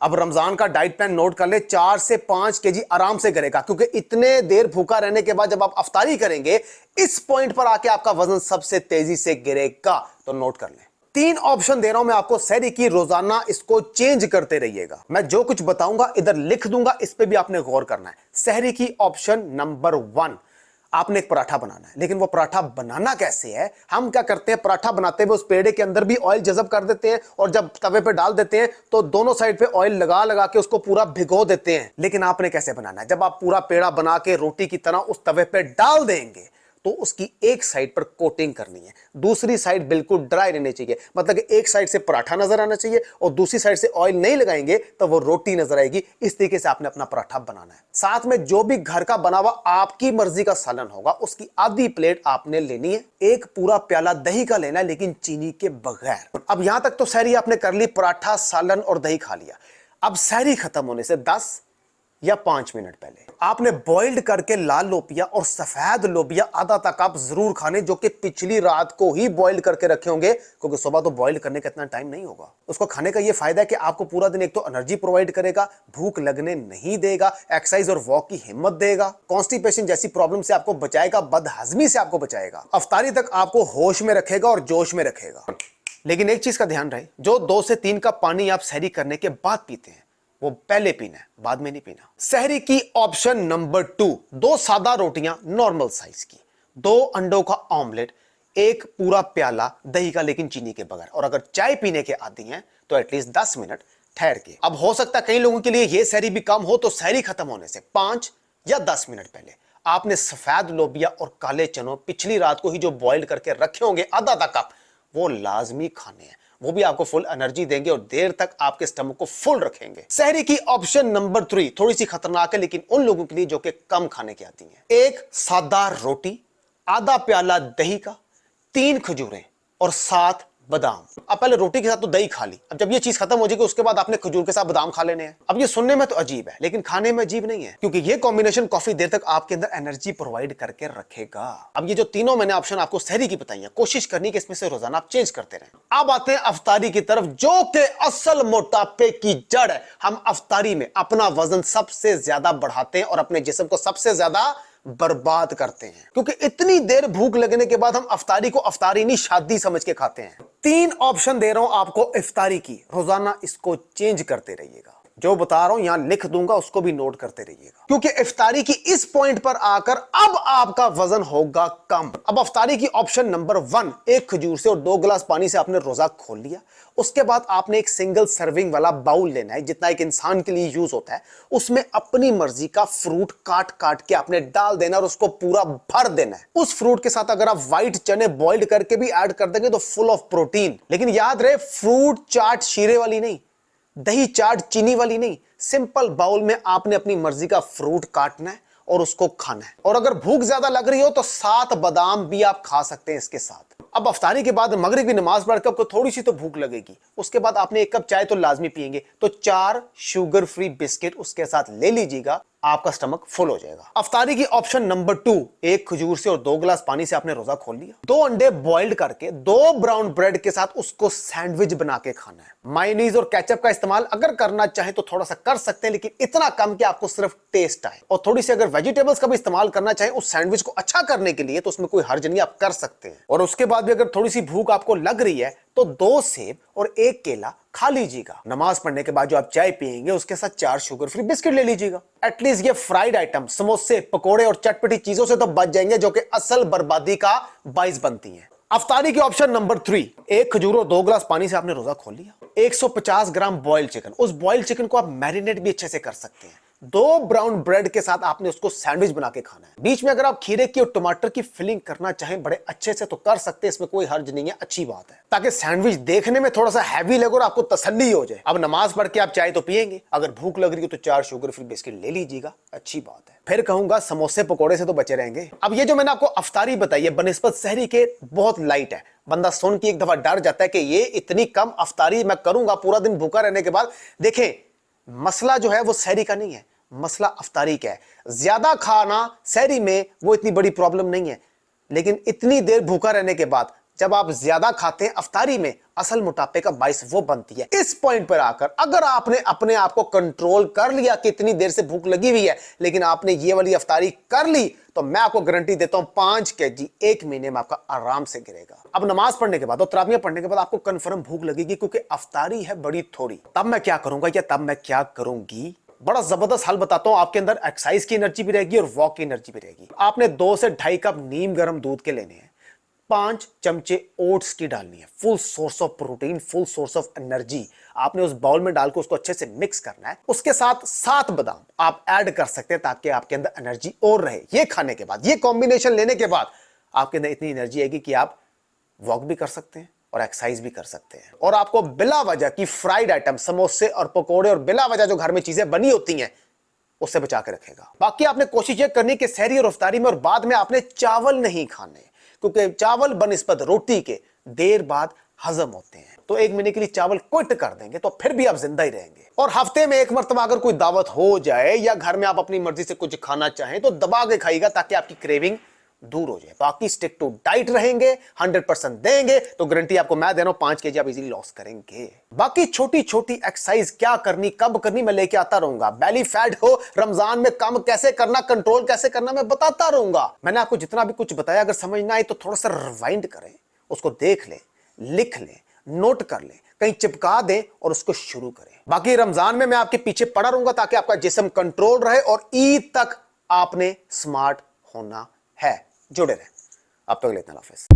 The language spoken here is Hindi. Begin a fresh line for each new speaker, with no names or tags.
अब रमजान का डाइट प्लान नोट कर ले, 4 से 5 केजी आराम से करेगा, क्योंकि इतने देर भूखा रहने के बाद जब आप अफ्तारी करेंगे इस पॉइंट पर आके आपका वजन सबसे तेजी से गिरेगा। तो नोट कर ले, 3 ऑप्शन दे रहा हूं मैं आपको सहरी की, रोजाना इसको चेंज करते रहिएगा। मैं जो कुछ बताऊंगा इधर लिख दूंगा, इस पे भी आपने गौर करना है। सहरी की ऑप्शन नंबर 1, आपने एक पराठा बनाना है, लेकिन वो पराठा बनाना कैसे है? हम क्या करते हैं, पराठा बनाते हुए उस पेड़े के अंदर भी ऑयल जज़ब कर देते हैं और जब तवे पे डाल देते हैं तो दोनों साइड पे ऑयल लगा लगा के उसको पूरा भिगो देते हैं। लेकिन आपने कैसे बनाना है, जब आप पूरा पेड़ा बना के रोटी की तरह उस तवे पे डाल देंगे तो उसकी एक साइड पर कोटिंग करनी है, दूसरी साइड बिल्कुल ड्राई रहनी चाहिए। मतलब एक साइड से पराठा नजर आना चाहिए और दूसरी साइड से ऑयल नहीं लगाएंगे तो वो रोटी नजर आएगी। इस तरीके से आपने अपना पराठा बनाना है। साथ में जो भी घर का बना हुआ आपकी मर्जी का सालन होगा उसकी आधी प्लेट आपने लेनी है। एक पूरा प्याला दही का लेना है, लेकिन चीनी के बगैर। अब यहां तक तो सहरी आपने कर ली, पराठा सालन और दही खा लिया। अब सहरी खत्म होने से 10 या 5 मिनट पहले आपने बॉइल्ड करके लाल लोबिया और सफेद लोबिया आधा तक आप जरूर खाने, जो कि पिछली रात को ही बॉइल्ड करके रखे होंगे, क्योंकि सुबह तो बॉइल्ड करने का इतना टाइम नहीं होगा। उसको खाने का ये फायदा है कि आपको पूरा दिन एक तो एनर्जी प्रोवाइड करेगा, भूख लगने नहीं देगा, एक्सरसाइज और वॉक की हिम्मत देगा, कॉन्स्टिपेशन जैसी प्रॉब्लम से आपको बचाएगा, बदहजमी से आपको बचाएगा, अफ्तारी तक आपको होश में रखेगा और जोश में रखेगा। लेकिन एक चीज का ध्यान रहे, जो 2 से 3 कप पानी आप सहरी करने के बाद पीते हैं वो पहले पीना है, बाद में नहीं पीना। सहरी की ऑप्शन नंबर 2, 2 सादा रोटियां नॉर्मल साइज की, 2 अंडों का ऑमलेट, एक पूरा प्याला दही का लेकिन चीनी के बगैर, और अगर चाय पीने के आदी हैं तो एटलीस्ट 10 मिनट ठहर के। अब हो सकता है कई लोगों के लिए यह सहरी भी कम हो, तो सहरी खत्म होने से 5 या 10 मिनट पहले आपने सफेद लोबिया और काले चनों पिछली रात को ही जो बॉइल्ड करके रखे होंगे आधा कप, वो लाजमी खाने हैं। वो भी आपको फुल एनर्जी देंगे और देर तक आपके स्टमक को फुल रखेंगे। सहरी की ऑप्शन नंबर 3 थोड़ी सी खतरनाक है, लेकिन उन लोगों के लिए जो कि कम खाने की आती हैं। 1 सादा रोटी, आधा प्याला दही का, 3 खजूरें और 7 बादाम। अब पहले रोटी के साथ तो दही खा ली, अब जब ये चीज खत्म हो जाएगी उसके बाद आपने खजूर के साथ बादाम खा लेने हैं। अब ये सुनने में तो अजीब है, लेकिन खाने में अजीब नहीं है, क्योंकि ये कॉम्बिनेशन काफी देर तक आपके अंदर एनर्जी प्रोवाइड करके रखेगा। अब ये जो तीनों मैंने ऑप्शन आपको सहरी की बताई है, कोशिश करनी कि इसमें से रोजाना आप चेंज करते रहें। अब आते हैं अफ्तारी की तरफ, जो कि असल मोटापे की जड़ है। हम अफ्तारी में अपना वजन सबसे ज्यादा बढ़ाते हैं और अपने जिस्म को सबसे ज्यादा बर्बाद करते हैं, क्योंकि इतनी देर भूख लगने के बाद हम अफ्तारी को अफ्तारी नहीं शादी समझ के खाते हैं। 3 ऑप्शन दे रहा हूं आपको इफ्तारी की, रोजाना इसको चेंज करते रहिएगा। जो बता रहा हूं यहां लिख दूंगा, उसको भी नोट करते रहिएगा, क्योंकि इफ्तारी की इस पॉइंट पर आकर अब आपका वजन होगा कम। अब इफ्तारी की ऑप्शन नंबर 1, 1 खजूर से और 2 गिलास पानी से आपने रोजा खोल लिया। उसके बाद आपने एक सिंगल सर्विंग वाला बाउल लेना है, जितना एक इंसान के लिए यूज होता है, उसमें अपनी मर्जी का फ्रूट काट काट के आपने डाल देना और उसको पूरा भर देना है। उस फ्रूट के साथ अगर आप व्हाइट चने बॉइल्ड करके भी ऐड कर देंगे तो फुल ऑफ प्रोटीन। लेकिन याद रहे, फ्रूट चाट शीरे वाली नहीं, दही चाट चीनी वाली नहीं, सिंपल बाउल में आपने अपनी मर्जी का फ्रूट काटना है और उसको खाना है। और अगर भूख ज्यादा लग रही हो तो 7 बादाम भी आप खा सकते हैं इसके साथ। अब अफ्तारी के बाद मगरिब की नमाज पढ़कर आपको थोड़ी सी तो भूख लगेगी, उसके बाद आपने 1 कप चाय तो लाजमी पिएंगे, तो 4 शुगर फ्री बिस्किट उसके साथ ले लीजिएगा, आपका स्टमक फुल हो जाएगा। अफ्तारी की ऑप्शन नंबर 2, 1 खजूर से और 2 गिलास पानी से आपने रोजा खोल लिया। 2 अंडे बॉइल्ड करके 2 ब्राउन ब्रेड के साथ उसको सैंडविच बना के खाना है। मायोनीज और केचप का इस्तेमाल अगर करना चाहे तो थोड़ा सा कर सकते हैं, लेकिन इतना कम कि आपको सिर्फ टेस्ट आए। और थोड़ी सी अगर वेजिटेबल्स का भी इस्तेमाल करना चाहे उस सैंडविच को अच्छा करने के लिए, तो उसमें कोई हर्ज नहीं, आप कर सकते हैं। और उसके बाद भी अगर थोड़ी सी भूख आपको लग रही है तो 2 सेब और 1 केला खा लीजिएगा। नमाज पढ़ने के बाद जो आप चाय पिएंगे उसके साथ 4 शुगर फ्री बिस्किट ले लीजिएगा। एटलीस्ट ये फ्राइड आइटम, समोसे, पकोड़े और चटपटी चीजों से तो बच जाएंगे, जो कि असल बर्बादी का बाइस बनती हैं। अफ्तारी की ऑप्शन नंबर 3, 1 खजूर और 2 गिलास पानी से आपने रोजा खोल लिया। 150 ग्राम बॉइल्ड चिकन, उस बॉइल्ड चिकन को आप मैरिनेट भी अच्छे से कर सकते हैं। 2 ब्राउन ब्रेड के साथ आपने उसको सैंडविच बना के खाना है। बीच में अगर आप खीरे की और टमाटर की फिलिंग करना चाहें बड़े अच्छे से तो कर सकते हैं, इसमें कोई हर्ज नहीं है, अच्छी बात है, ताकि सैंडविच देखने में थोड़ा सा हैवी लगे और आपको तसल्ली हो जाए। अब नमाज पढ़ के आप चाय तो पिएंगे, अगर भूख लग रही है तो 4 शुगर फ्री बिस्किट ले लीजिएगा, अच्छी बात है। फिर कहूंगा समोसे पकोड़े से तो बचे रहेंगे। अब ये जो मैंने आपको अफ्तारी बताई है बनिस्बत सहरी के बहुत लाइट है। बंदा सुन के एक दफा डर जाता है कि ये इतनी कम अफ्तारी मैं करूंगा पूरा दिन भूखा रहने के बाद। देखें, मसला जो है वो सहरी का नहीं है, मसला अफ्तारी का है। ज्यादा खाना सहरी में वो इतनी बड़ी प्रॉब्लम नहीं है, लेकिन इतनी देर भूखा रहने के बाद जब आप ज्यादा खाते हैं अफ्तारी में असल मोटापे का बाइस वो बनती है। इस पॉइंट पर आकर अगर आपने अपने आप को कंट्रोल कर लिया कि इतनी देर से भूख लगी हुई है, लेकिन आपने ये वाली अफ्तारी कर ली, तो मैं आपको गारंटी देता हूं 5 केजी 1 महीने में आपका आराम से गिरेगा। अब नमाज पढ़ने के बाद और तरावियां पढ़ने के बाद आपको कंफर्म भूख लगेगी, क्योंकि अफ्तारी है बड़ी थोड़ी। तब मैं क्या करूंगा या तब मैं क्या करूंगी, बड़ा जबरदस्त हल बताता हूं। आपके अंदर एक्सरसाइज की एनर्जी भी रहेगी और वॉक की एनर्जी भी रहेगी। आपने 2 से 2.5 कप नीम गर्म दूध के लेने हैं, 5 चमचे ओट्स की डालनी है, full source of protein, full source of energy. आपने उस बाउल में डाल के उसको अच्छे से मिक्स करना है। उसके साथ 7 बादाम आप ऐड कर सकते हैं ताकि आपके अंदर एनर्जी और रहे। ये खाने के बाद, ये कॉम्बिनेशन लेने के बाद आपके अंदर इतनी एनर्जी आएगी कि आप वॉक भी कर सकते हैं और एक्सरसाइज भी कर सकते हैं। और आपको बिला वजह की फ्राइड आइटम, समोसे और पकोड़े और बिला वजह जो घर में चीजें बनी होती हैं, उससे बचा के रखेगा। बाकी आपने कोशिश ये करनी कि सहरी और इफ्तारी में और बाद में आपने चावल नहीं खाने, क्योंकि चावल बनिस्बत रोटी के देर बाद हजम होते हैं। तो 1 महीने के लिए चावल क्विट कर देंगे तो फिर भी आप जिंदा ही रहेंगे। और हफ्ते में 1 मरतबा अगर कोई दावत हो जाए या घर में आप अपनी मर्जी से कुछ खाना चाहें तो दबा के खाइएगा ताकि आपकी क्रेविंग दूर हो जाए। बाकी स्टिक टू डाइट रहेंगे, 100% देंगे तो गारंटी आपको मैं दे रहा हूं 5 केजी आप इजीली लॉस करेंगे। बाकी छोटी छोटी एक्सरसाइज क्या करनी, कब करनी, मैं लेके आता रहूंगा। बेली फैट हो, रमजान में कम कैसे करना, कंट्रोल कैसे करना, मैं बताता रहूंगा। मैंने आपको जितना भी कुछ बताया, अगर समझ ना आए तो थोड़ा सा रिवाइंड करें, उसको देख लें, लिख लें, नोट कर लें, कहीं चिपका दें और उसको शुरू करें। बाकी रमजान में मैं आपके पीछे पड़ा रहूंगा ताकि आपका जिस्म कंट्रोल रहे और ईद तक आपने स्मार्ट होना है। जुड़े रहें। अब तक लेते हैं, हाफिज।